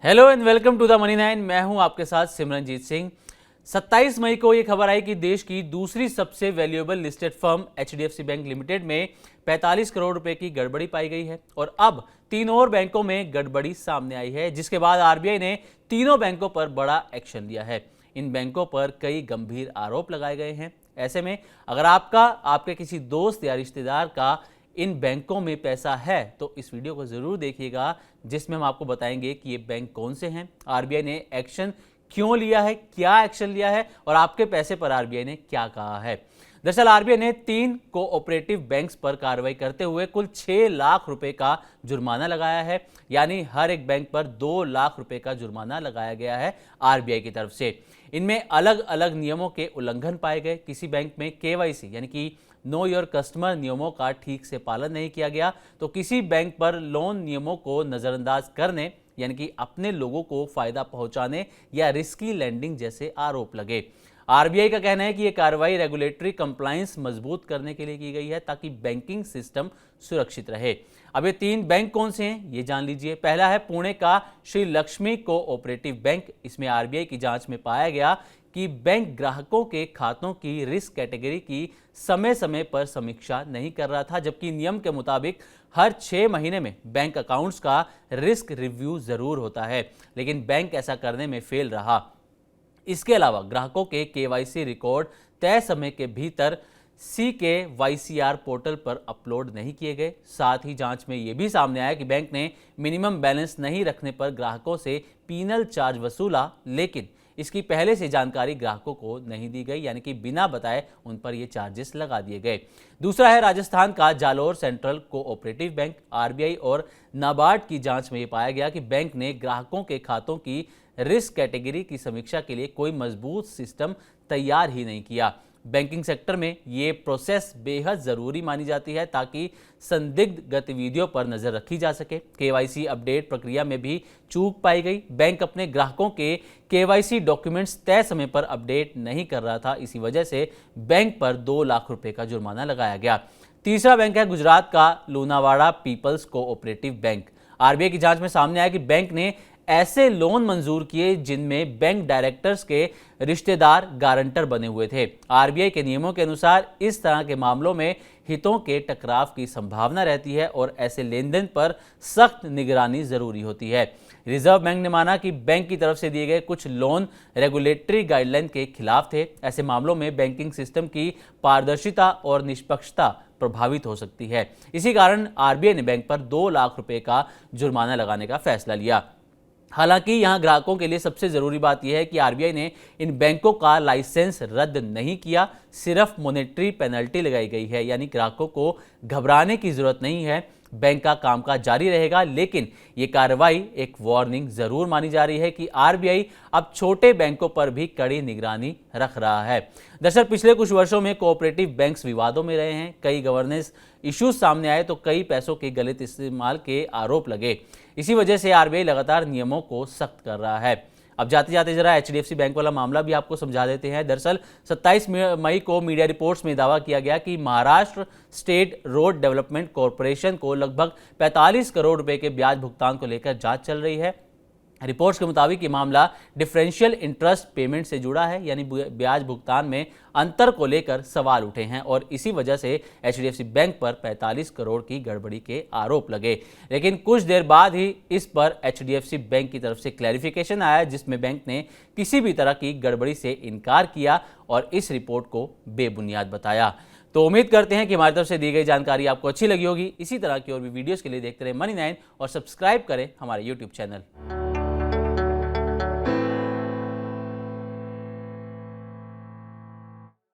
Hello and welcome to the money 9। मैं हूं आपके साथ सिमरनजीत सिंह। 27 मई को यह खबर आई कि देश की दूसरी सबसे valuable listed firm HDFC bank limited में 45 करोड़ रुपए की गड़बड़ी पाई गई है और अब 3 और बैंकों में गड़बड़ी सामने आई है, जिसके बाद आरबीआई ने तीनों बैंकों पर बड़ा एक्शन लिया है। इन बैंकों पर कई गंभीर आरोप लगाए गए हैं। ऐसे में अगर आपके किसी दोस्त या रिश्तेदार का इन बैंकों में पैसा है तो इस वीडियो को जरूर देखिएगा, जिसमें हम आपको बताएंगे कि ये बैंक कौन से हैं, आरबीआई ने एक्शन क्यों लिया है, क्या एक्शन लिया है और आपके पैसे पर आरबीआई ने क्या कहा है। दरअसल आरबीआई ने 3 कोऑपरेटिव बैंक्स पर कार्रवाई करते हुए कुल 6 लाख रुपए का जुर्माना लगाया है, यानी हर एक बैंक पर 2 लाख रुपए का जुर्माना लगाया गया है आरबीआई की तरफ से। इनमें अलग अलग नियमों के उल्लंघन पाए गए। किसी बैंक में केवाईसी यानी कि नो योर कस्टमर नियमों का ठीक से पालन नहीं किया गया, तो किसी बैंक पर लोन नियमों को नजरअंदाज करने यानी कि अपने लोगों को फायदा पहुंचाने या रिस्की लैंडिंग जैसे आरोप लगे। आरबीआई का कहना है कि यह कार्रवाई रेगुलेटरी कंप्लायंस मजबूत करने के लिए की गई है ताकि बैंकिंग सिस्टम सुरक्षित रहे। अब ये 3 बैंक कौन से हैं ये जान लीजिए। पहला है पुणे का श्री लक्ष्मी कोऑपरेटिव बैंक। इसमें आरबीआई की जांच में पाया गया कि बैंक ग्राहकों के खातों की रिस्क कैटेगरी की समय समय पर समीक्षा नहीं कर रहा था, जबकि नियम के मुताबिक हर 6 महीने में बैंक अकाउंट्स का रिस्क रिव्यू जरूर होता है, लेकिन बैंक ऐसा करने में फेल रहा। इसके अलावा ग्राहकों के केवाईसी रिकॉर्ड तय समय के भीतर CKYCR पोर्टल पर अपलोड नहीं किए गए। साथ ही जांच में यह भी सामने आया कि बैंक ने मिनिमम बैलेंस नहीं रखने पर ग्राहकों से पीनल चार्ज वसूला, लेकिन इसकी पहले से जानकारी ग्राहकों को नहीं दी गई, यानी कि बिना बताए उन पर ये चार्जेस लगा दिए गए। दूसरा है राजस्थान का Jalore central cooperative bank. RBI और नाबार्ड की जांच में ये पाया गया कि बैंक ने ग्राहकों के खातों की रिस्क कैटेगरी की समीक्षा के लिए कोई मजबूत सिस्टम तैयार ही नहीं किया। बैंकिंग सेक्टर में ये प्रोसेस बेहद ज़रूरी मानी जाती है ताकि संदिग्ध गतिविधियों पर नज़र रखी जा सके। केवाईसी अपडेट प्रक्रिया में भी चूक पाई गई। बैंक अपने ग्राहकों के केवाईसी डॉक्यूमेंट्स तय समय पर अपडेट नहीं कर रहा था। इसी वजह से बैंक पर 2 लाख रुपए का जुर्माना लगाया गया। तीसरा बैंक है गुजरात का Lunawada people's cooperative bank. RBI की जांच में सामने आया कि बैंक ने ऐसे लोन मंजूर किए जिनमें बैंक डायरेक्टर्स के रिश्तेदार गारंटर बने हुए थे। आरबीआई के नियमों के अनुसार इस तरह के मामलों में हितों के टकराव की संभावना रहती है और ऐसे लेन देन पर सख्त निगरानी जरूरी होती है। रिजर्व बैंक ने माना कि बैंक की तरफ से दिए गए कुछ लोन रेगुलेटरी गाइडलाइन के खिलाफ थे। ऐसे मामलों में बैंकिंग सिस्टम की पारदर्शिता और निष्पक्षता प्रभावित हो सकती है। इसी कारण आरबीआई ने बैंक पर 2 लाख रुपए का जुर्माना लगाने का फैसला लिया। हालांकि यहां ग्राहकों के लिए सबसे जरूरी बात यह है कि आरबीआई ने इन बैंकों का लाइसेंस रद्द नहीं किया, सिर्फ मॉनेटरी पेनल्टी लगाई गई है, यानी ग्राहकों को घबराने की जरूरत नहीं है। बैंक का कामकाज जारी रहेगा, लेकिन ये कार्रवाई एक वार्निंग जरूर मानी जा रही है कि आरबीआई अब छोटे बैंकों पर भी कड़ी निगरानी रख रहा है। दरअसल पिछले कुछ वर्षों में कोऑपरेटिव बैंक्स विवादों में रहे हैं। कई गवर्नेंस इश्यूज सामने आए तो कई पैसों के गलत इस्तेमाल के आरोप लगे। इसी वजह से आरबीआई लगातार नियमों को सख्त कर रहा है। अब जाते जाते जरा एचडीएफसी बैंक वाला मामला भी आपको समझा देते हैं। दरअसल 27 मई को मीडिया रिपोर्ट्स में दावा किया गया कि Maharashtra state road development corporation को लगभग 45 करोड़ रुपए के ब्याज भुगतान को लेकर जांच चल रही है। रिपोर्ट्स के मुताबिक ये मामला डिफरेंशियल इंटरेस्ट पेमेंट से जुड़ा है, यानी ब्याज भुगतान में अंतर को लेकर सवाल उठे हैं और इसी वजह से एचडीएफसी बैंक पर 45 करोड़ की गड़बड़ी के आरोप लगे। लेकिन कुछ देर बाद ही इस पर एचडीएफसी बैंक की तरफ से क्लैरिफिकेशन आया, जिसमें बैंक ने किसी भी तरह की गड़बड़ी से इनकार किया और इस रिपोर्ट को बेबुनियाद बताया। तो उम्मीद करते हैं कि हमारी तरफ से दी गई जानकारी आपको अच्छी लगी होगी। इसी तरह की और भी वीडियोस के लिए देखते रहे मनी 9 और सब्सक्राइब करें हमारे यूट्यूब चैनल।